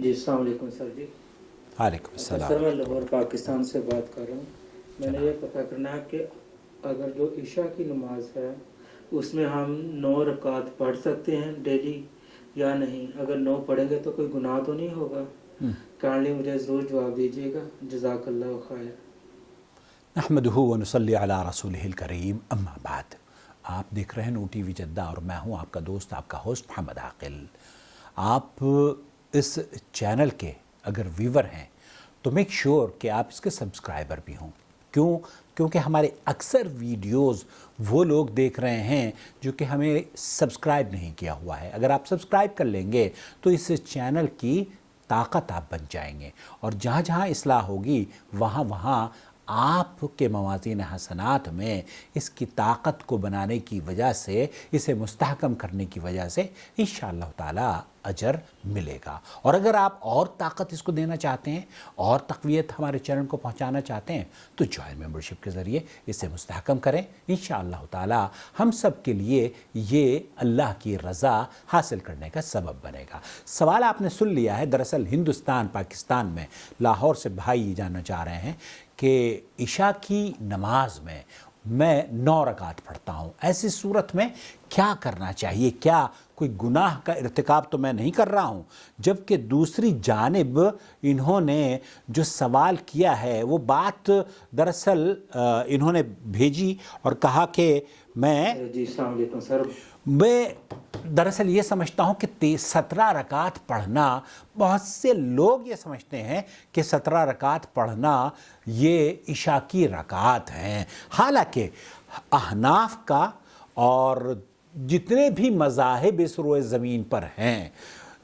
جی السلام علیکم سر جی. وعلیکم السلام. سر میں لاہور پاکستان سے بات کر رہا ہوں. میں نے جناب یہ پتہ کرنا ہے کہ اگر جو عشاء کی نماز ہے اس میں ہم 9 رکعت پڑھ سکتے ہیں ڈیلی یا نہیں؟ اگر 9 پڑھیں گے تو کوئی گناہ تو نہیں ہوگا؟ کائنڈلی مجھے ضرور جواب دیجیے گا. جزاک اللہ خیر. نحمدہ ونصلی علی رسولہ الکریم. اما بعد. آپ دیکھ رہے ہیں نو ٹی وی جدہ اور میں ہوں آپ کا دوست، آپ کا ہوسٹ محمد عاقل. آپ اس چینل کے اگر ویور ہیں تو میک شیور کہ آپ اس کے سبسکرائبر بھی ہوں. کیونکہ ہمارے اکثر ویڈیوز وہ لوگ دیکھ رہے ہیں جو کہ ہمیں سبسکرائب نہیں کیا ہوا ہے. اگر آپ سبسکرائب کر لیں گے تو اس چینل کی طاقت آپ بن جائیں گے، اور جہاں جہاں اصلاح ہوگی وہاں آپ کے موازین حسنات میں اس کی طاقت کو بنانے کی وجہ سے، اسے مستحکم کرنے کی وجہ سے انشاءاللہ تعالی اجر ملے گا. اور اگر آپ اور طاقت اس کو دینا چاہتے ہیں اور تقویت ہمارے چینل کو پہنچانا چاہتے ہیں تو جوائن ممبرشپ کے ذریعے اسے مستحکم کریں. انشاءاللہ تعالی ہم سب کے لیے یہ اللہ کی رضا حاصل کرنے کا سبب بنے گا. سوال آپ نے سن لیا ہے. دراصل ہندوستان پاکستان میں لاہور سے بھائی جاننا چاہ رہے ہیں کہ عشاء کی نماز میں 9 رکعت پڑھتا ہوں، ایسی صورت میں کیا کرنا چاہیے؟ کیا کوئی گناہ کا ارتکاب تو میں نہیں کر رہا ہوں؟ جبکہ دوسری جانب انہوں نے جو سوال کیا ہے وہ بات دراصل انہوں نے بھیجی اور کہا کہ جی السلام علیکم سر. میں دراصل یہ سمجھتا ہوں کہ 17 رکعت پڑھنا، بہت سے لوگ یہ سمجھتے ہیں کہ 17 رکعت پڑھنا یہ عشاء کی رکعات ہیں. حالانکہ احناف کا اور جتنے بھی مذاہب اس روئے زمین پر ہیں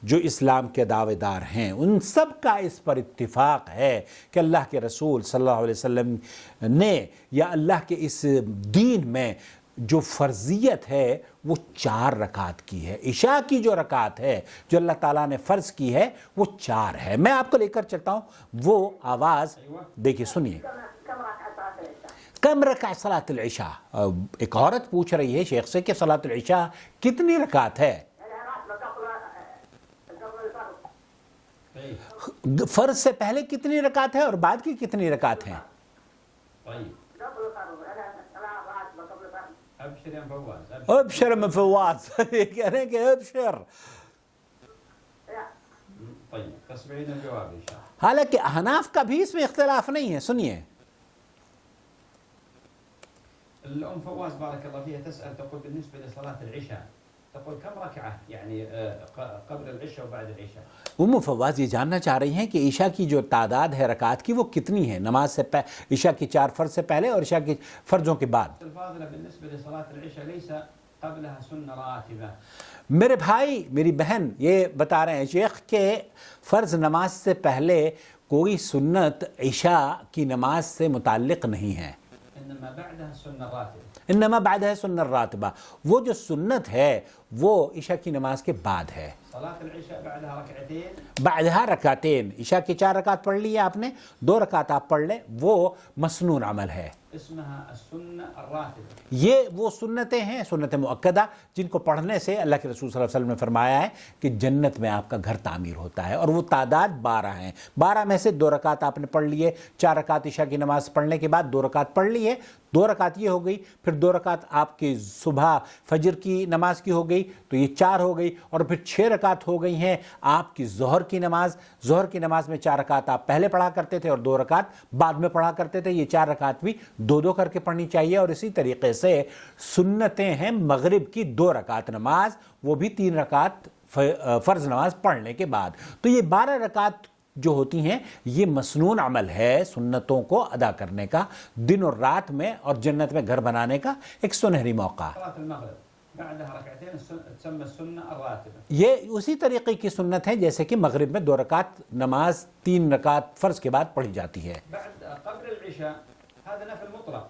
جو اسلام کے دعوے دار ہیں، ان سب کا اس پر اتفاق ہے کہ اللہ کے رسول صلی اللہ علیہ وسلم نے یا اللہ کے اس دین میں جو فرضیت ہے وہ 4 رکعت کی ہے. عشاء کی جو رکعت ہے جو اللہ تعالیٰ نے فرض کی ہے وہ 4 ہے. میں آپ کو لے کر چلتا ہوں، وہ آواز دیکھیے، سنیے. کم رکعت صلاۃ العشاء؟ ایک عورت پوچھ رہی ہے شیخ سے کہ صلاۃ العشاء کتنی رکعت ہے؟ فرض سے پہلے کتنی رکعت ہے اور بعد کی کتنی رکعت ہیں؟ ابشر من فواز. یہ کہہ رہے ہیں کہ ابشر. حالانکہ احناف کا بھی اس میں اختلاف نہیں ہے. سنیے. الأم فواز بارك الله فيها تسأل تقول بالنسبة لصلاة العشاء تقول كم ركعة يعني قبل العشاء وبعد العشاء؟ ام فواز یہ جاننا چاہ رہی ہیں کہ عشاء کی جو تعداد ہے رکعات کی وہ کتنی ہے نماز سے عشاء کی 4 فرض سے پہلے اور عشاء کی فرضوں کے بعد. الفاضلة بالنسبة لصلاة العشاء ليس قبلها سنة راتبة. میرے بھائی میری بہن یہ بتا رہے ہیں شیخ کہ فرض نماز سے پہلے کوئی سنت عشاء کی نماز سے متعلق نہیں ہے. انما بعدها سنة راتبة. انما بعدها سنة راتبہ، وہ جو سنت ہے وہ عشاء کی نماز کے بعد ہے. صلاة العشاء بعدها ركعتين. بعدها رکعتین. عشاء کی 4 رکعت پڑھ لی ہے آپ نے، 2 رکعت آپ پڑھ لیں، وہ مسنون عمل ہے. اسمها السنة الراتبة. یہ وہ سنتیں ہیں، سنت مؤکدہ، جن کو پڑھنے سے اللہ کے رسول صلی اللہ علیہ وسلم نے فرمایا ہے کہ جنت میں آپ کا گھر تعمیر ہوتا ہے. اور وہ تعداد 12 ہیں. 12 میں سے 2 رکعت آپ نے پڑھ لیے. 4 رکعت عشاء کی نماز پڑھنے کے بعد 2 رکعت پڑھ لی ہے. 2 رکعت یہ ہو گئی، پھر 2 رکعت آپ کی صبح فجر کی نماز کی ہو گئی تو یہ 4 ہو گئی، اور پھر 6 رکعت ہو گئی ہیں آپ کی ظہر کی نماز. ظہر کی نماز میں 4 رکعت آپ پہلے پڑھا کرتے تھے اور 2 رکعت بعد میں پڑھا کرتے تھے. یہ 4 رکعت بھی 2 کر کے پڑھنی چاہیے. اور اسی طریقے سے سنتیں ہیں مغرب کی 2 رکعت نماز، وہ بھی 3 رکعت فرض نماز پڑھنے کے بعد. تو یہ 12 رکعت جو ہوتی ہیں یہ مسنون عمل ہے، سنتوں کو ادا کرنے کا، دن اور رات میں اور جنت میں گھر بنانے کا ایک سنہری موقع. صلاة المغرب بعدها ركعتين تسمى السنة الراتبة. یہ اسی طریقے کی سنت ہے جیسے کہ مغرب میں 2 رکعت نماز 3 رکعت فرض کے بعد پڑھی جاتی ہے. بعد قبل العشاء هذا نفل مطلق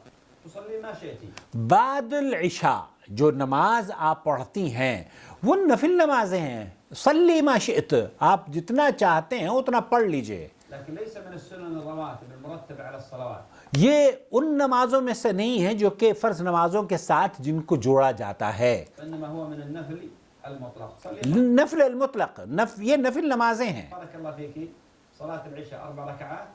تصلي ما شئتي. بعد العشاء جو نماز آپ پڑھتی ہیں وہ نفل نمازیں ہیں. صلی ما شئت، آپ جتنا چاہتے ہیں اتنا پڑھ لیجئے. لكن ليس من السنن الرواتب المرتبة على الصلوات. یہ ان نمازوں میں سے نہیں ہے جو کہ فرض نمازوں کے ساتھ جن کو جوڑا جاتا ہے. انما هو من النفل المطلق. نفل المطلق، یہ نفل نمازیں ہیں. بارك الله فيك صلاة العشاء 4 ركعات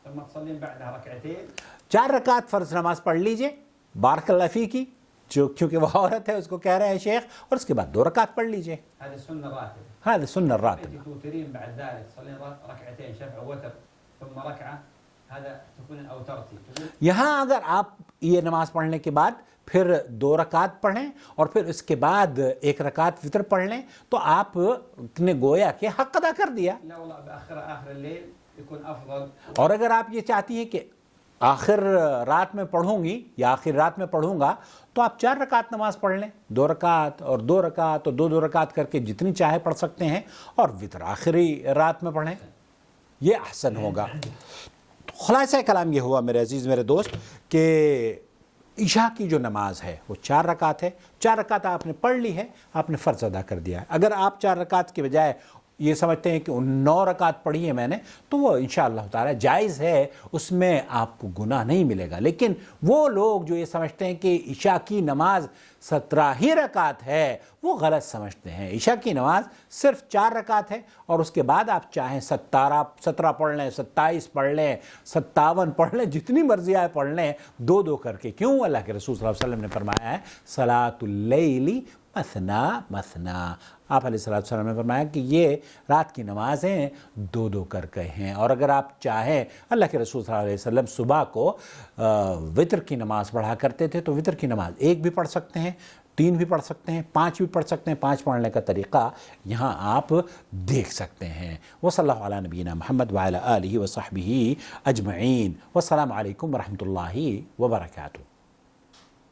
ثم تصلين بعدها ركعتين. 4 رکعت فرض نماز پڑھ لیجئے بارک اللہ فی کی، جو کیونکہ وہ عورت ہے اس کو کہہ رہے ہیں شیخ، اور اس کے بعد 2 رکعت پڑھ لیجئے. هذه السنة الراتبة. هذه السنة الراتبة. توترين بعد ذلك تصلين ركعتين شفع وتر ثم ركعة، هذا تكون اوترتي. یہاں اگر آپ یہ نماز پڑھنے کے بعد پھر 2 رکعت پڑھیں اور پھر اس کے بعد 1 رکعت وطر پڑھ لیں تو آپ نے گویا کہ حق ادا کر دیا. لا والله آخر الليل يكون افضل. اور اگر آپ یہ چاہتی ہیں کہ آخر رات میں پڑھوں گی یا آخر رات میں پڑھوں گا تو آپ 4 رکعت نماز پڑھ لیں، 2 رکعت اور 2 رکعت اور 2 رکعت کر کے جتنی چاہے پڑھ سکتے ہیں، اور وطر آخری رات میں پڑھیں، یہ احسن ہوگا. خلاصہ کلام یہ ہوا میرے عزیز میرے دوست کہ عشاء کی جو نماز ہے وہ 4 رکعت ہے. 4 رکعت آپ نے پڑھ لی ہے، آپ نے فرض ادا کر دیا ہے. اگر آپ 4 رکعت کے بجائے یہ سمجھتے ہیں کہ 9 رکعت پڑھی ہے میں نے، تو وہ انشاءاللہ تعالی جائز ہے، اس میں آپ کو گناہ نہیں ملے گا. لیکن وہ لوگ جو یہ سمجھتے ہیں کہ عشاء کی نماز 17 ہی رکعت ہے، وہ غلط سمجھتے ہیں. عشاء کی نماز صرف 4 رکعت ہے، اور اس کے بعد آپ چاہیں 17 پڑھ لیں، 27 پڑھ لیں، 57 پڑھ لیں، جتنی مرضی آئے پڑھ لیں، 2 کر کے. کیوں؟ اللہ کے رسول صلی اللہ علیہ وسلم نے فرمایا ہے صلاۃ اللیل مثنا مثنا. آپ علیہ الصلوۃ والسلام نے فرمایا کہ یہ رات کی نمازیں 2 کر کے ہیں. اور اگر آپ چاہیں، اللہ کے رسول صلی اللہ علیہ وسلم صبح کو وطر کی نماز پڑھا کرتے تھے، تو وطر کی نماز 1 بھی پڑھ سکتے ہیں، 3 بھی پڑھ سکتے ہیں، 5 بھی پڑھ سکتے ہیں. 5 پڑھنے کا طریقہ یہاں آپ دیکھ سکتے ہیں. وصلی اللہ علی نبینا محمد وعلی آلہ وصحبہ اجمعین. والسلام علیکم ورحمۃ اللہ وبرکاتہ.